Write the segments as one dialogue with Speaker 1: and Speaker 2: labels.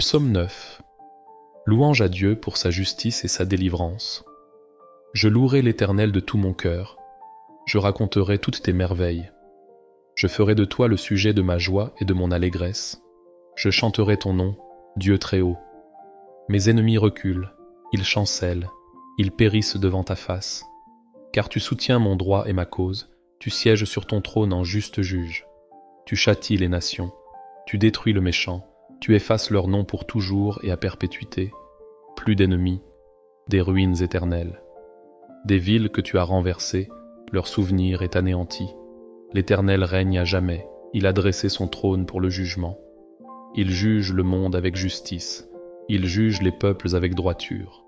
Speaker 1: Psaume 9. Louange à Dieu pour sa justice et sa délivrance. Je louerai l'Éternel de tout mon cœur. Je raconterai toutes tes merveilles. Je ferai de toi le sujet de ma joie et de mon allégresse. Je chanterai ton nom, Dieu très haut. Mes ennemis reculent, ils chancellent, ils périssent devant ta face. Car tu soutiens mon droit et ma cause, tu sièges sur ton trône en juste juge. Tu châties les nations, tu détruis le méchant, tu effaces leur nom pour toujours et à perpétuité. Plus d'ennemis, des ruines éternelles. Des villes que tu as renversées, leur souvenir est anéanti. L'Éternel règne à jamais, il a dressé son trône pour le jugement. Il juge le monde avec justice, il juge les peuples avec droiture.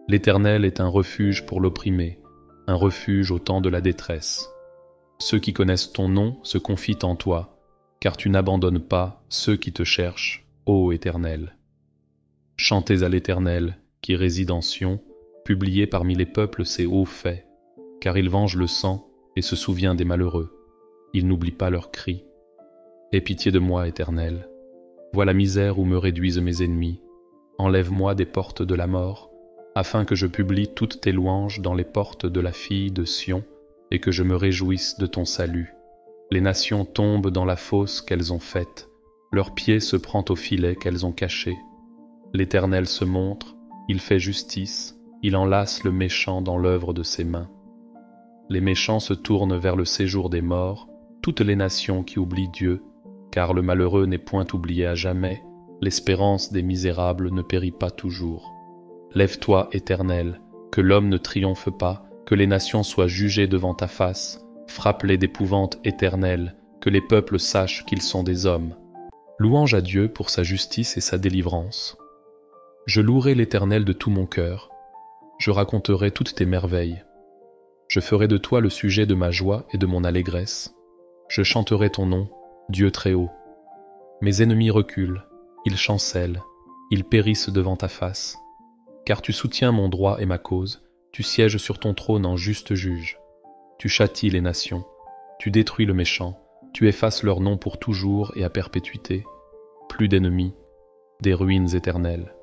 Speaker 1: L'Éternel est un refuge pour l'opprimé, un refuge au temps de la détresse. Ceux qui connaissent ton nom se confient en toi, car tu n'abandonnes pas ceux qui te cherchent, ô Éternel. Chantez à l'Éternel, qui réside en Sion, publiez parmi les peuples ses hauts faits, car il venge le sang et se souvient des malheureux. Il n'oublie pas leurs cris. Aie pitié de moi, Éternel. Vois la misère où me réduisent mes ennemis. Enlève-moi des portes de la mort, afin que je publie toutes tes louanges dans les portes de la fille de Sion, et que je me réjouisse de ton salut. Les nations tombent dans la fosse qu'elles ont faite, leur pied se prend au filet qu'elles ont caché. L'Éternel se montre, il fait justice, il enlace le méchant dans l'œuvre de ses mains. Les méchants se tournent vers le séjour des morts, toutes les nations qui oublient Dieu, car le malheureux n'est point oublié à jamais, l'espérance des misérables ne périt pas toujours. Lève-toi, Éternel, que l'homme ne triomphe pas, que les nations soient jugées devant ta face, frappe-les d'épouvante éternelle, que les peuples sachent qu'ils sont des hommes. Louange à Dieu pour sa justice et sa délivrance. Je louerai l'Éternel de tout mon cœur, je raconterai toutes tes merveilles. Je ferai de toi le sujet de ma joie et de mon allégresse. Je chanterai ton nom, Dieu très haut. Mes ennemis reculent, ils chancellent, ils périssent devant ta face. Car tu soutiens mon droit et ma cause, tu sièges sur ton trône en juste juge. Tu châties les nations, tu détruis le méchant, tu effaces leur nom pour toujours et à perpétuité. Plus d'ennemis, des ruines éternelles.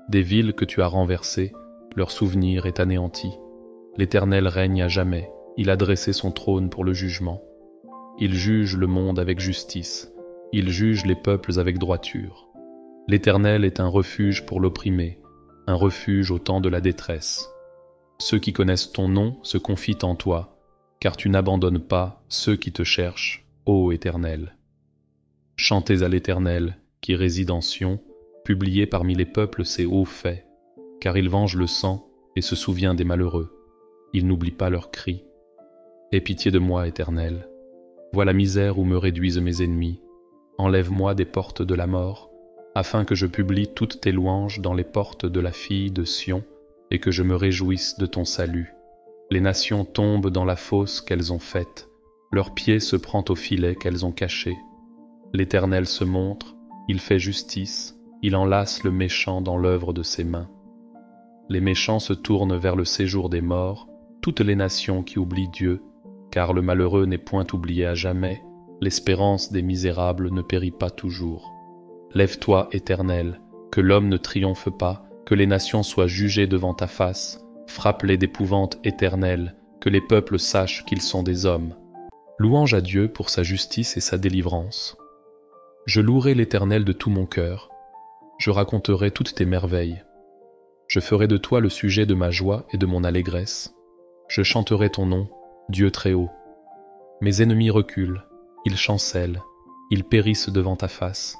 Speaker 1: Des villes que tu as renversées, leur souvenir est anéanti. L'Éternel règne à jamais, il a dressé son trône pour le jugement. Il juge le monde avec justice, il juge les peuples avec droiture. L'Éternel est un refuge pour l'opprimé, un refuge au temps de la détresse. Ceux qui connaissent ton nom se confient en toi, car tu n'abandonnes pas ceux qui te cherchent, ô Éternel. Chantez à l'Éternel, qui réside en Sion, publiez parmi les peuples ses hauts faits, car il venge le sang et se souvient des malheureux. Il n'oublie pas leurs cris. Aie pitié de moi, Éternel. Vois la misère où me réduisent mes ennemis. Enlève-moi des portes de la mort, afin que je publie toutes tes louanges dans les portes de la fille de Sion, et que je me réjouisse de ton salut. Les nations tombent dans la fosse qu'elles ont faite, leur pied se prend au filet qu'elles ont caché. L'Éternel se montre, il fait justice, il enlace le méchant dans l'œuvre de ses mains. Les méchants se tournent vers le séjour des morts, toutes les nations qui oublient Dieu, car le malheureux n'est point oublié à jamais, l'espérance des misérables ne périt pas toujours. Lève-toi, Éternel, que l'homme ne triomphe pas, que les nations soient jugées devant ta face, frappe-les d'épouvante éternelle, que les peuples sachent qu'ils sont des hommes. Louange à Dieu pour sa justice et sa délivrance. Je louerai l'Éternel de tout mon cœur, je raconterai toutes tes merveilles. Je ferai de toi le sujet de ma joie et de mon allégresse. Je chanterai ton nom, Dieu très haut. Mes ennemis reculent, ils chancellent, ils périssent devant ta face.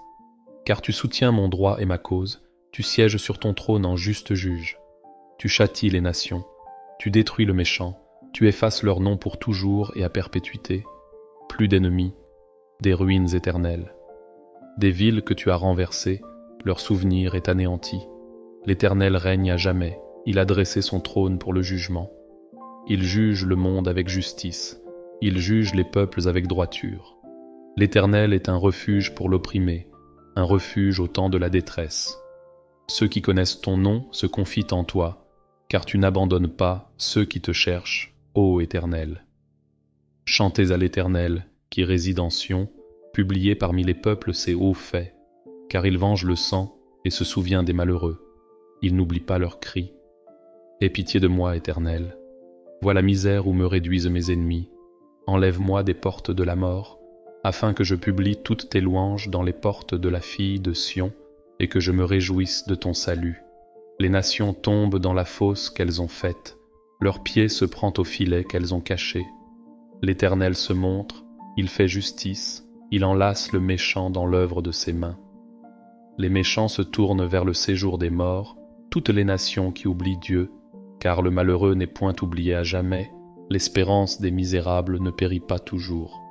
Speaker 1: Car tu soutiens mon droit et ma cause, tu sièges sur ton trône en juste juge. Tu châties les nations, tu détruis le méchant, tu effaces leur nom pour toujours et à perpétuité. Plus d'ennemis, des ruines éternelles. Des villes que tu as renversées, leur souvenir est anéanti. L'Éternel règne à jamais, il a dressé son trône pour le jugement. Il juge le monde avec justice, il juge les peuples avec droiture. L'Éternel est un refuge pour l'opprimé, un refuge au temps de la détresse. Ceux qui connaissent ton nom se confient en toi, car tu n'abandonnes pas ceux qui te cherchent, ô Éternel. Chantez à l'Éternel, qui réside en Sion, publiez parmi les peuples ses hauts faits, car il venge le sang et se souvient des malheureux. Il n'oublie pas leurs cris. Aie pitié de moi, Éternel. Vois la misère où me réduisent mes ennemis. Enlève-moi des portes de la mort, afin que je publie toutes tes louanges dans les portes de la fille de Sion, et que je me réjouisse de ton salut. Les nations tombent dans la fosse qu'elles ont faite, leur pied se prend au filet qu'elles ont caché. L'Éternel se montre, il fait justice, il enlace le méchant dans l'œuvre de ses mains. Les méchants se tournent vers le séjour des morts, toutes les nations qui oublient Dieu, car le malheureux n'est point oublié à jamais, l'espérance des misérables ne périt pas toujours.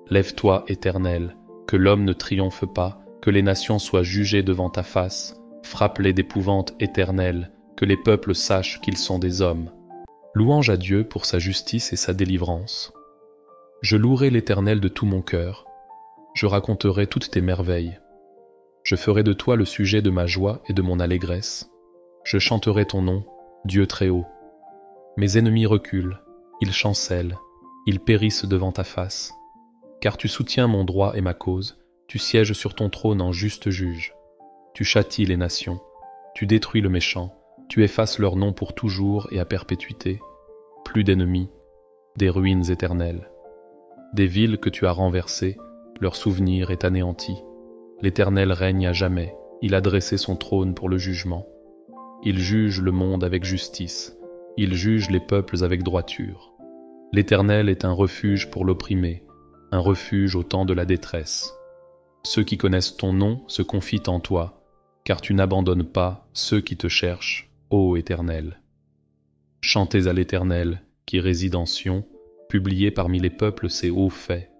Speaker 1: Lève-toi, Éternel, que l'homme ne triomphe pas, que les nations soient jugées devant ta face, frappe-les d'épouvante éternelle, que les peuples sachent qu'ils sont des hommes. Louange à Dieu pour sa justice et sa délivrance. Je louerai l'Éternel de tout mon cœur, je raconterai toutes tes merveilles. Je ferai de toi le sujet de ma joie et de mon allégresse. Je chanterai ton nom, Dieu très haut. Mes ennemis reculent, ils chancellent, ils périssent devant ta face. Car tu soutiens mon droit et ma cause, tu sièges sur ton trône en juste juge. Tu châties les nations, tu détruis le méchant, tu effaces leur nom pour toujours et à perpétuité. Plus d'ennemis, des ruines éternelles. Des villes que tu as renversées, leur souvenir est anéanti. L'Éternel règne à jamais, il a dressé son trône pour le jugement. Il juge le monde avec justice, il juge les peuples avec droiture. L'Éternel est un refuge pour l'opprimé, un refuge au temps de la détresse. Ceux qui connaissent ton nom se confient en toi, car tu n'abandonnes pas ceux qui te cherchent, ô Éternel. Chantez à l'Éternel, qui réside en Sion, publiez parmi les peuples ses hauts faits,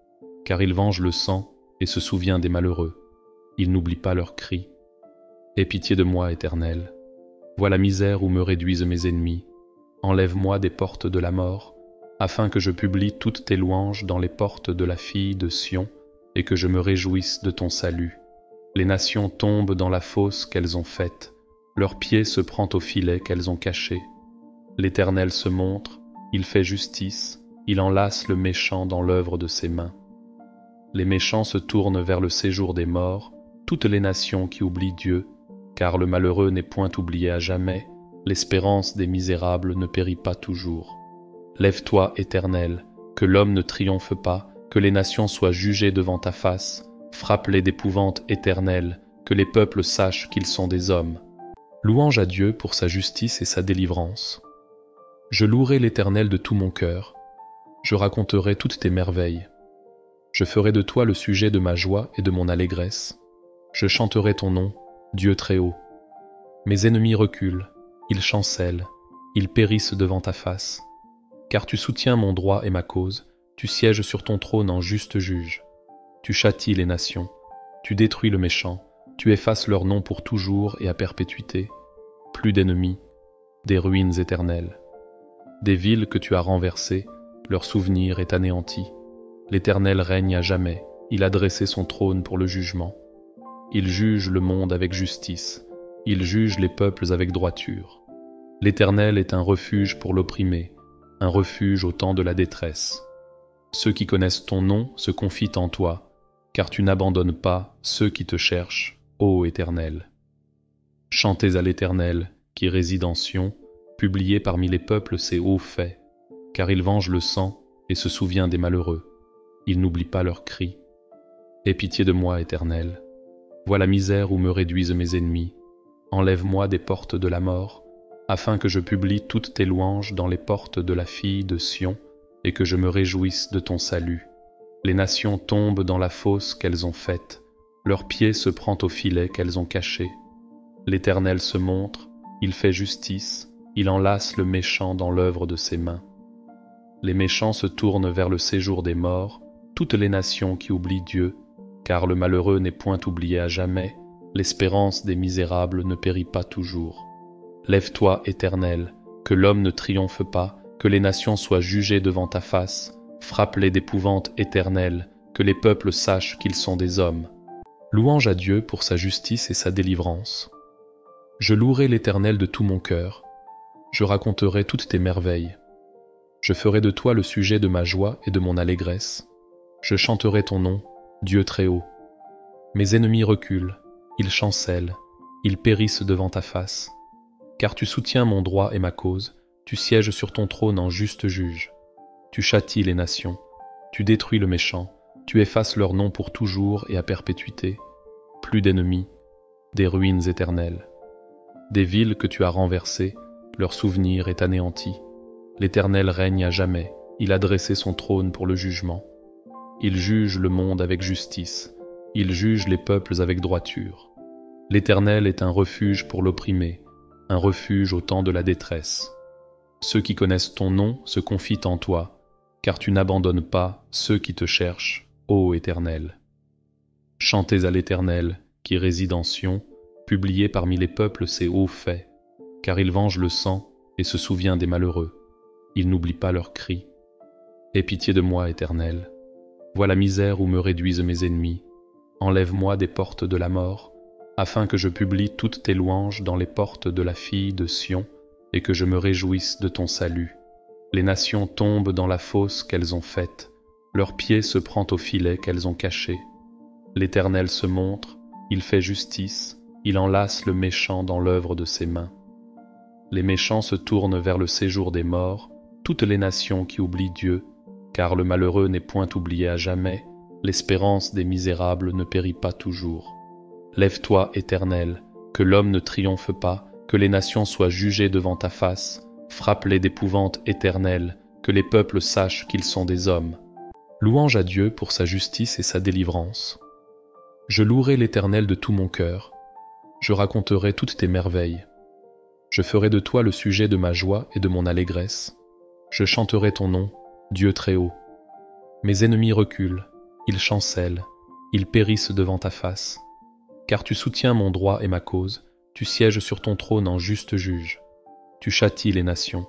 Speaker 1: car il venge le sang et se souvient des malheureux. Il n'oublie pas leurs cris. Aie pitié de moi, Éternel. Vois la misère où me réduisent mes ennemis. Enlève-moi des portes de la mort, afin que je publie toutes tes louanges dans les portes de la fille de Sion, et que je me réjouisse de ton salut. Les nations tombent dans la fosse qu'elles ont faite, leur pied se prend au filet qu'elles ont caché. L'Éternel se montre, il fait justice, il enlace le méchant dans l'œuvre de ses mains. Les méchants se tournent vers le séjour des morts, toutes les nations qui oublient Dieu, car le malheureux n'est point oublié à jamais, l'espérance des misérables ne périt pas toujours. Lève-toi, Éternel, que l'homme ne triomphe pas, que les nations soient jugées devant ta face, frappe-les d'épouvante éternelle, que les peuples sachent qu'ils sont des hommes. Louange à Dieu pour sa justice et sa délivrance. Je louerai l'Éternel de tout mon cœur, je raconterai toutes tes merveilles. Je ferai de toi le sujet de ma joie et de mon allégresse. Je chanterai ton nom, Dieu très haut. Mes ennemis reculent, ils chancellent, ils périssent devant ta face. Car tu soutiens mon droit et ma cause, tu sièges sur ton trône en juste juge. Tu châties les nations, tu détruis le méchant, tu effaces leur nom pour toujours et à perpétuité. Plus d'ennemis, des ruines éternelles. Des villes que tu as renversées, leur souvenir est anéanti. L'Éternel règne à jamais, il a dressé son trône pour le jugement. Il juge le monde avec justice, il juge les peuples avec droiture. L'Éternel est un refuge pour l'opprimé, un refuge au temps de la détresse. Ceux qui connaissent ton nom se confient en toi, car tu n'abandonnes pas ceux qui te cherchent, ô Éternel. Chantez à l'Éternel, qui réside en Sion, publiez parmi les peuples ses hauts faits, car il venge le sang et se souvient des malheureux. Il n'oublie pas leurs cris. Aie pitié de moi, Éternel. Vois la misère où me réduisent mes ennemis. Enlève-moi des portes de la mort, afin que je publie toutes tes louanges dans les portes de la fille de Sion, et que je me réjouisse de ton salut. Les nations tombent dans la fosse qu'elles ont faite, leur pied se prend au filet qu'elles ont caché. L'Éternel se montre, il fait justice, il enlace le méchant dans l'œuvre de ses mains. Les méchants se tournent vers le séjour des morts, toutes les nations qui oublient Dieu, car le malheureux n'est point oublié à jamais, l'espérance des misérables ne périt pas toujours. Lève-toi, Éternel, que l'homme ne triomphe pas, que les nations soient jugées devant ta face, frappe-les d'épouvante éternelle, que les peuples sachent qu'ils sont des hommes. Louange à Dieu pour sa justice et sa délivrance. Je louerai l'Éternel de tout mon cœur, je raconterai toutes tes merveilles. Je ferai de toi le sujet de ma joie et de mon allégresse. Je chanterai ton nom, Dieu très haut. Mes ennemis reculent, ils chancellent, ils périssent devant ta face. Car tu soutiens mon droit et ma cause, tu sièges sur ton trône en juste juge. Tu châties les nations, tu détruis le méchant, tu effaces leur nom pour toujours et à perpétuité. Plus d'ennemis, des ruines éternelles. Des villes que tu as renversées, leur souvenir est anéanti. L'Éternel règne à jamais, il a dressé son trône pour le jugement. Il juge le monde avec justice, il juge les peuples avec droiture. L'Éternel est un refuge pour l'opprimé, un refuge au temps de la détresse. Ceux qui connaissent ton nom se confient en toi, car tu n'abandonnes pas ceux qui te cherchent, ô Éternel. Chantez à l'Éternel, qui réside en Sion, publiez parmi les peuples ses hauts faits, car il venge le sang et se souvient des malheureux. Il n'oublie pas leurs cris. Aie pitié de moi, Éternel. Vois la misère où me réduisent mes ennemis. Enlève-moi des portes de la mort, afin que je publie toutes tes louanges dans les portes de la fille de Sion, et que je me réjouisse de ton salut. Les nations tombent dans la fosse qu'elles ont faite, leur pied se prend au filet qu'elles ont caché. L'Éternel se montre, il fait justice, il enlace le méchant dans l'œuvre de ses mains. Les méchants se tournent vers le séjour des morts, toutes les nations qui oublient Dieu, car le malheureux n'est point oublié à jamais, l'espérance des misérables ne périt pas toujours. Lève-toi, Éternel, que l'homme ne triomphe pas, que les nations soient jugées devant ta face, frappe-les d'épouvante éternelle, que les peuples sachent qu'ils sont des hommes. Louange à Dieu pour sa justice et sa délivrance. Je louerai l'Éternel de tout mon cœur, je raconterai toutes tes merveilles. Je ferai de toi le sujet de ma joie et de mon allégresse. Je chanterai ton nom, Dieu très haut. Mes ennemis reculent, ils chancellent, ils périssent devant ta face. Car tu soutiens mon droit et ma cause, tu sièges sur ton trône en juste juge. Tu châties les nations,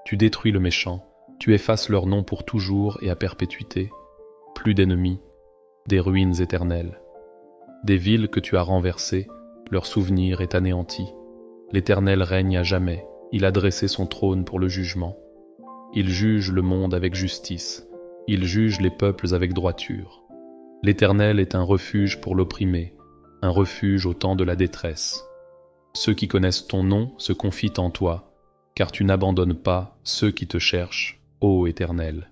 Speaker 1: tu détruis le méchant, tu effaces leur nom pour toujours et à perpétuité. Plus d'ennemis, des ruines éternelles. Des villes que tu as renversées, leur souvenir est anéanti. L'Éternel règne à jamais, il a dressé son trône pour le jugement. Il juge le monde avec justice, il juge les peuples avec droiture. L'Éternel est un refuge pour l'opprimé, un refuge au temps de la détresse. Ceux qui connaissent ton nom se confient en toi, car tu n'abandonnes pas ceux qui te cherchent, ô Éternel.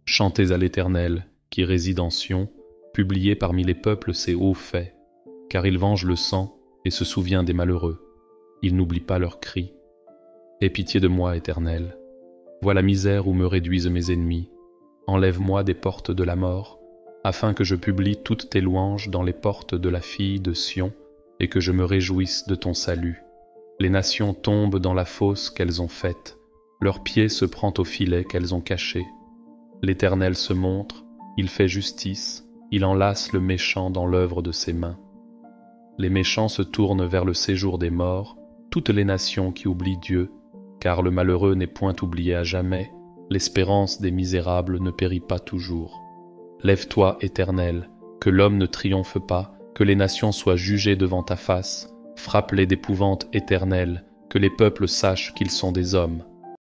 Speaker 1: Chantez à l'Éternel, qui réside en Sion, publiez parmi les peuples ses hauts faits, car il venge le sang et se souvient des malheureux. Il n'oublie pas leurs cris. Aie pitié de moi, Éternel. Vois la misère où me réduisent mes ennemis. Enlève-moi des portes de la mort, afin que je publie toutes tes louanges dans les portes de la fille de Sion, et que je me réjouisse de ton salut. Les nations tombent dans la fosse qu'elles ont faite, leur pied se prend au filet qu'elles ont caché. L'Éternel se montre, il fait justice, il enlace le méchant dans l'œuvre de ses mains. Les méchants se tournent vers le séjour des morts, toutes les nations qui oublient Dieu, car le malheureux n'est point oublié à jamais, l'espérance des misérables ne périt pas toujours. Lève-toi, Éternel, que l'homme ne triomphe pas, que les nations soient jugées devant ta face, frappe-les d'épouvante éternelle, que les peuples sachent qu'ils sont des hommes.